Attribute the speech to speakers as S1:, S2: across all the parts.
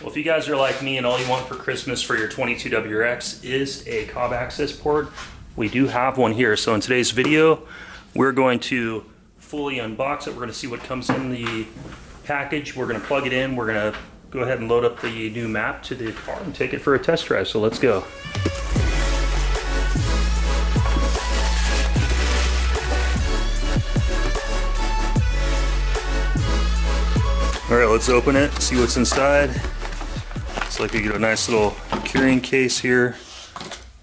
S1: Well, if you guys are like me and all you want for Christmas for your 22 WRX is a Cobb Accessport, we do have one here. So in today's video, we're going to fully unbox it. We're going to see what comes in the package. We're going to plug it in. We're going to go ahead and load up the new map to the car and take it for a test drive. So let's go. All right, let's open it, see what's inside. Looks like we get a nice little carrying case here.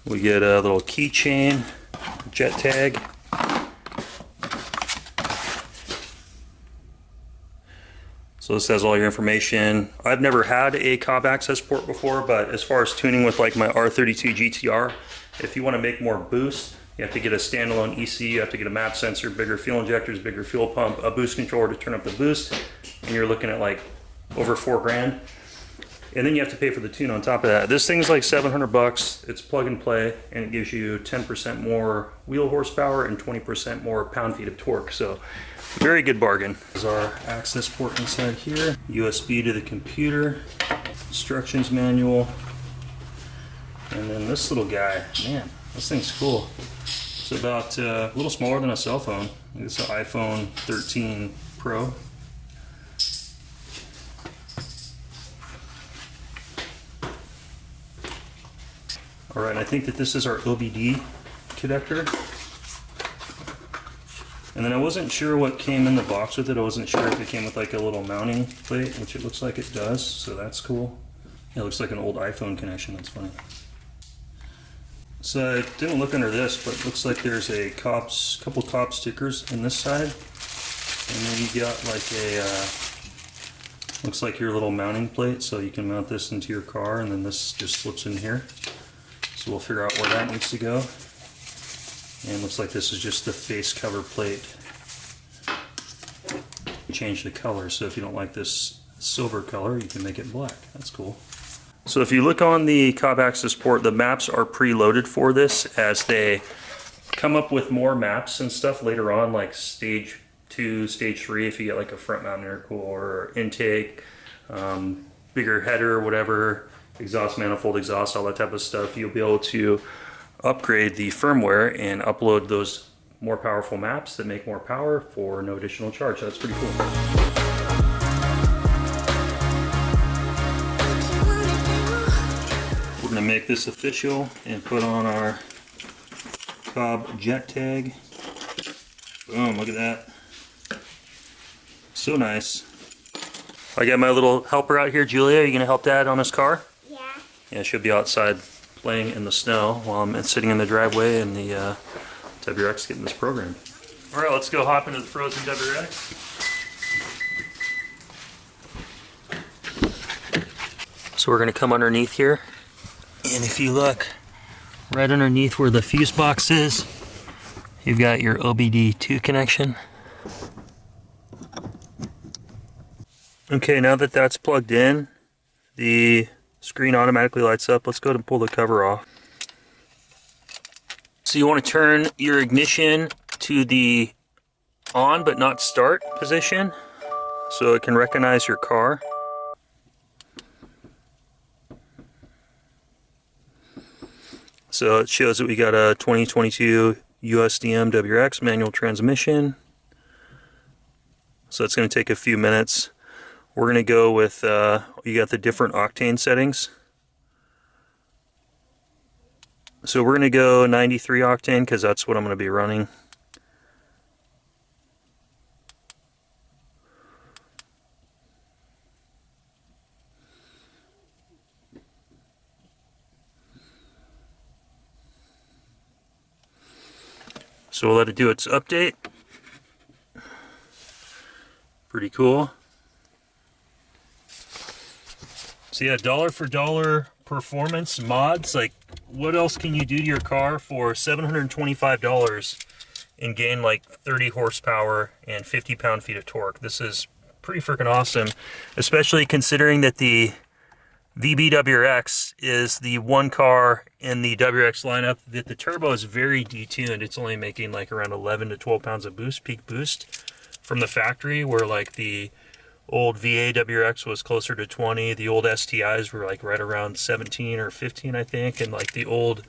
S1: We get a little keychain, jet tag. So this has all your information. I've never had a Cobb Accessport before, but as far as tuning with like my R32 GTR, if you want to make more boost, you have to get a standalone ECU, you have to get a map sensor, bigger fuel injectors, bigger fuel pump, a boost controller to turn up the boost, and you're looking at like over $4 grand. And then you have to pay for the tune on top of that. This thing's like 700 bucks. It's plug and play, and it gives you 10% more wheel horsepower and 20% more pound-feet of torque. So very good bargain. There's our access port inside here. USB to the computer, instructions manual, and then this little guy. Man, this thing's cool. It's about a little smaller than a cell phone. It's an iPhone 13 Pro. Alright, I think that this is our OBD connector. And then I wasn't sure what came in the box with it. I wasn't sure if it came with like a little mounting plate, which it looks like it does, so that's cool. It looks like an old iPhone connection, that's funny. So I didn't look under this, but it looks like there's a couple Cobb stickers in this side. And then you got like a, looks like your little mounting plate, so you can mount this into your car, and then this just slips in here. So we'll figure out where that needs to go. And looks like this is just the face cover plate. Change the color, so if you don't like this silver color, you can make it black. That's cool. So if you look on the Cobb Accessport, the maps are preloaded for this as they come up with more maps and stuff later on, like stage 2, stage 3, if you get like a front mount intercooler or intake, bigger header, whatever, exhaust manifold, exhaust, all that type of stuff, you'll be able to upgrade the firmware and upload those more powerful maps that make more power for no additional charge. That's pretty cool. We're going to make this official and put on our Cobb jet tag. Boom, look at that. So nice. I got my little helper out here. Julia, are you going to help Dad on his car? Yeah, she'll be outside playing in the snow while I'm sitting in the driveway and the WRX getting this programmed. Alright, let's go hop into the frozen WRX. So we're going to come underneath here, and if you look right underneath where the fuse box is, you've got your OBD2 connection. Okay, now that that's plugged in, the screen automatically lights up. Let's go ahead and pull the cover off. So you want to turn your ignition to the on but not start position so it can recognize your car. So it shows that we got a 2022 USDM WRX manual transmission. So it's going to take a few minutes. We're going to go with, you got the different octane settings. So we're going to go 93 octane because that's what I'm going to be running. So we'll let it do its update. Pretty cool. So yeah, dollar for dollar performance mods. Like, what else can you do to your car for $725 and gain like 30 horsepower and 50 pound-feet of torque? This is pretty freaking awesome, especially considering that the VBWRX is the one car in the WRX lineup that the turbo is very detuned. It's only making like around 11 to 12 pounds of boost, peak boost from the factory, where like the Old VA WRX was closer to 20. The old STIs were like right around 17 or 15, I think. And like the old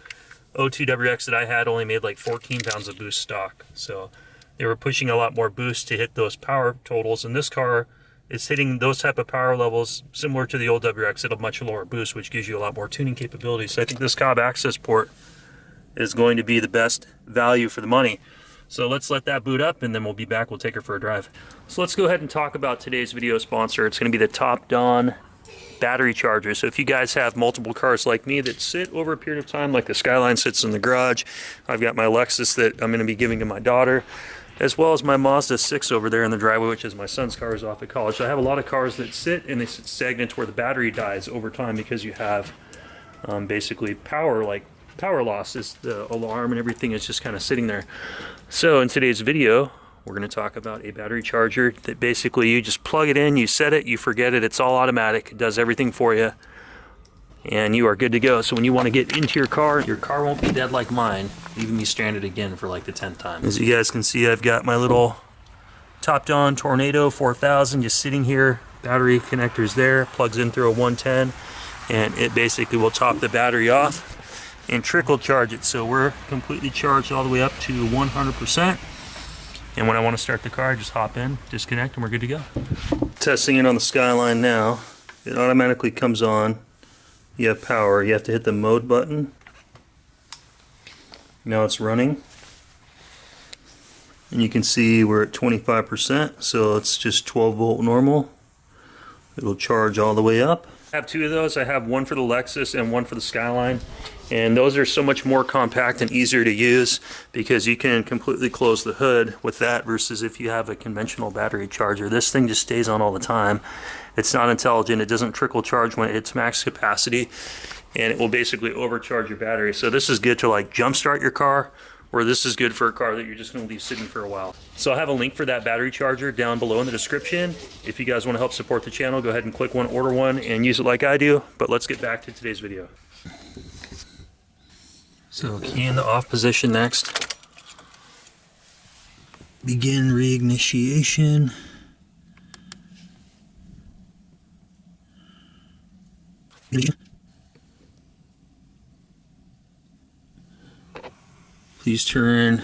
S1: O2 WRX that I had only made like 14 pounds of boost stock. So they were pushing a lot more boost to hit those power totals. And this car is hitting those type of power levels similar to the old WRX at a much lower boost, which gives you a lot more tuning capability. So I think this Cobb Accessport is going to be the best value for the money. So let's let that boot up and then we'll be back. We'll take her for a drive. So let's go ahead and talk about today's video sponsor. It's going to be the Top Don battery charger. So if you guys have multiple cars like me that sit over a period of time, like the Skyline sits in the garage, I've got my Lexus that I'm going to be giving to my daughter, as well as my Mazda 6 over there in the driveway, which is my son's car, is off at college. So I have a lot of cars that sit and they sit stagnant where the battery dies over time because you have basically power loss is the alarm and everything is just kind of sitting there. So in today's video, we're going to talk about a battery charger that basically you just plug it in, you set it, you forget it, it's all automatic, it does everything for you, and you are good to go. So when you want to get into your car won't be dead like mine, leaving me stranded again for like the 10th time. As you guys can see, I've got my little Top Don Tornado 4000 just sitting here, battery connectors there, plugs in through a 110, and it basically will top the battery off and trickle charge it. So we're completely charged all the way up to 100%. And when I want to start the car, I just hop in, disconnect, and we're good to go. Testing it on the Skyline now. It automatically comes on. You have power. You have to hit the mode button. Now it's running. And you can see we're at 25%, so it's just 12 volt normal. It'll charge all the way up. I have two of those. I have one for the Lexus and one for the Skyline. And those are so much more compact and easier to use because you can completely close the hood with that versus if you have a conventional battery charger. This thing just stays on all the time. It's not intelligent. It doesn't trickle charge when it's max capacity, and it will basically overcharge your battery. So this is good to like jumpstart your car, or this is good for a car that you're just going to leave sitting for a while. So I have a link for that battery charger down below in the description. If you guys want to help support the channel, go ahead and click one, order one, and use it like I do. But let's get back to today's video. So key in the off position next. Begin reignition. Please turn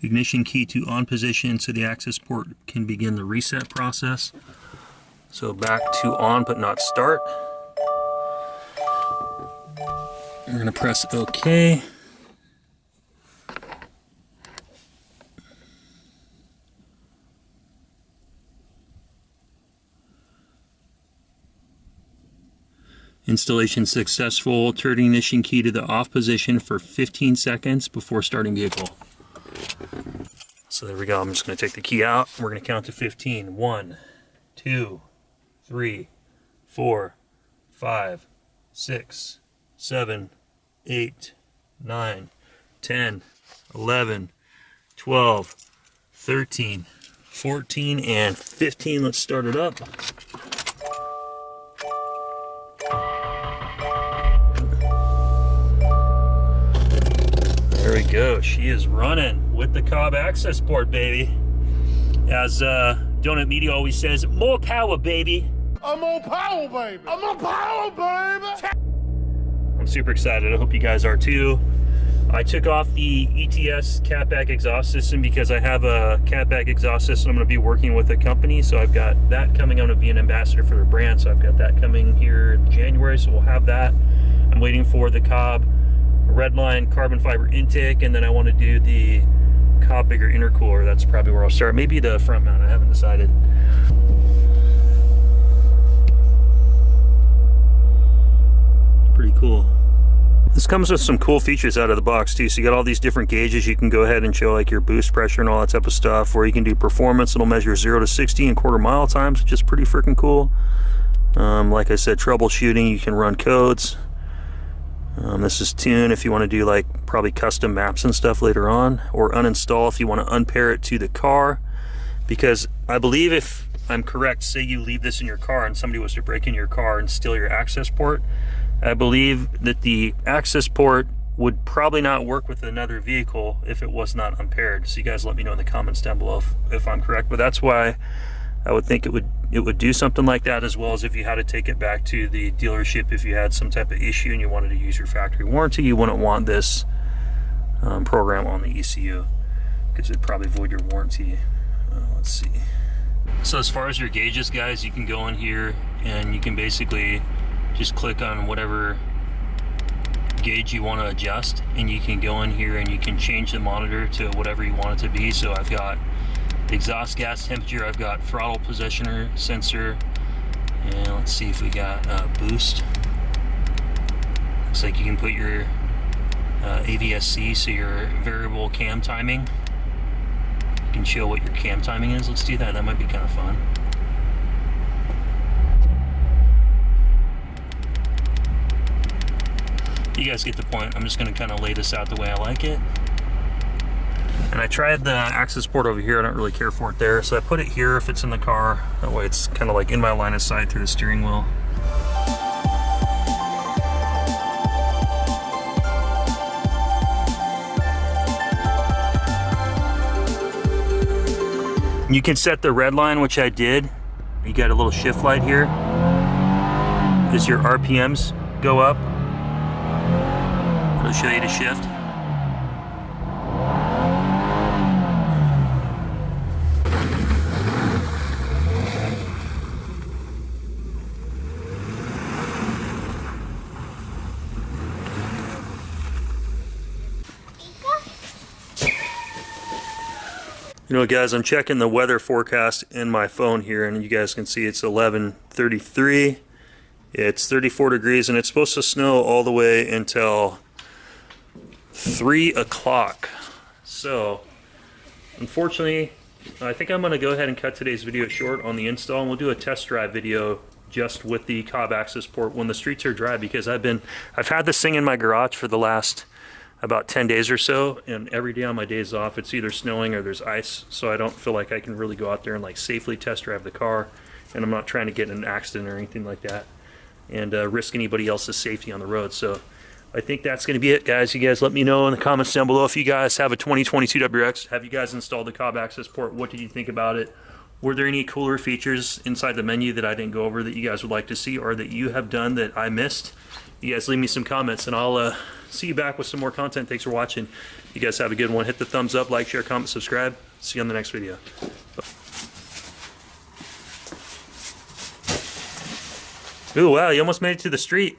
S1: ignition key to on position so the Accessport can begin the reset process. So back to on but not start. We're going to press OK. Installation successful. Turn ignition key to the off position for 15 seconds before starting vehicle. So there we go. I'm just going to take the key out. We're going to count to 15. 1, 2, 3, 4, 5, 6, 7, 8, 9, 10, 11, 12, 13, 14, and 15. Let's start it up. There we go. She is running with the Cobb Accessport, baby. As Donut Media always says, more power, baby.
S2: More power, baby. More power, baby.
S1: I'm super excited. I hope you guys are too. I took off the ETS catback exhaust system because I have a catback exhaust system I'm going to be working with a company. So I've got that coming. I'm going to be an ambassador for their brand. So I've got that coming here in January. So we'll have that. I'm waiting for the Cobb Redline carbon fiber intake. And then I want to do the Cobb bigger intercooler. That's probably where I'll start. Maybe the front mount. I haven't decided. Pretty cool. This comes with some cool features out of the box too. So you got all these different gauges. You can go ahead and show like your boost pressure and all that type of stuff, or you can do performance. It'll measure 0 to 60 in quarter-mile times, which is pretty freaking cool. Like I said, troubleshooting, you can run codes. This is tune if you want to do like probably custom maps and stuff later on, or uninstall if you want to unpair it to the car. Because I believe, if I'm correct, say you leave this in your car and somebody was to break into your car and steal your Accessport, I believe that the Accessport would probably not work with another vehicle if it was not unpaired. So you guys let me know in the comments down below if I'm correct. But that's why I would think it would it would do something like that, as well as if you had to take it back to the dealership if you had some type of issue and you wanted to use your factory warranty. You wouldn't want this program on the ECU because it'd probably void your warranty. Let's see. So as far as your gauges, guys, you can go in here and you can basically just click on whatever gauge you want to adjust, and you can go in here and you can change the monitor to whatever you want it to be. So I've got exhaust gas temperature, I've got throttle positioner sensor, and let's see if we got boost. Looks like you can put your AVSC, so your variable cam timing. You can show what your cam timing is. Let's do that. That might be kind of fun. You guys get the point. I'm just going to kind of lay this out the way I like it. And I tried the Accessport over here. I don't really care for it there, so I put it here if it's in the car. That way it's kind of like in my line of sight through the steering wheel. You can set the red line, which I did. You got a little shift light here. As your RPMs go up, it'll show you to shift. You know, guys, I'm checking the weather forecast in my phone here, and you guys can see it's 11:33. It's 34 degrees, and it's supposed to snow all the way until 3 o'clock. So, unfortunately, I think I'm going to go ahead and cut today's video short on the install, and we'll do a test drive video just with the Cobb Accessport when the streets are dry, because I've had this thing in my garage for the last about 10 days or so, and every day on my days off it's either snowing or there's ice, so I don't feel like I can really go out there and like safely test drive the car, and I'm not trying to get in an accident or anything like that and risk anybody else's safety on the road. So I think that's going to be it, guys. You guys let me know in the comments down below if you guys have a 2022 WRX. Have you guys installed the Cobb Accessport? What did you think about it? Were there any cooler features inside the menu that I didn't go over that you guys would like to see, or that you have done that I missed? You guys leave me some comments, and I'll see you back with some more content. Thanks for watching. You guys have a good one. Hit the thumbs up, like, share, comment, subscribe. See you on the next video. Ooh, wow, you almost made it to the street.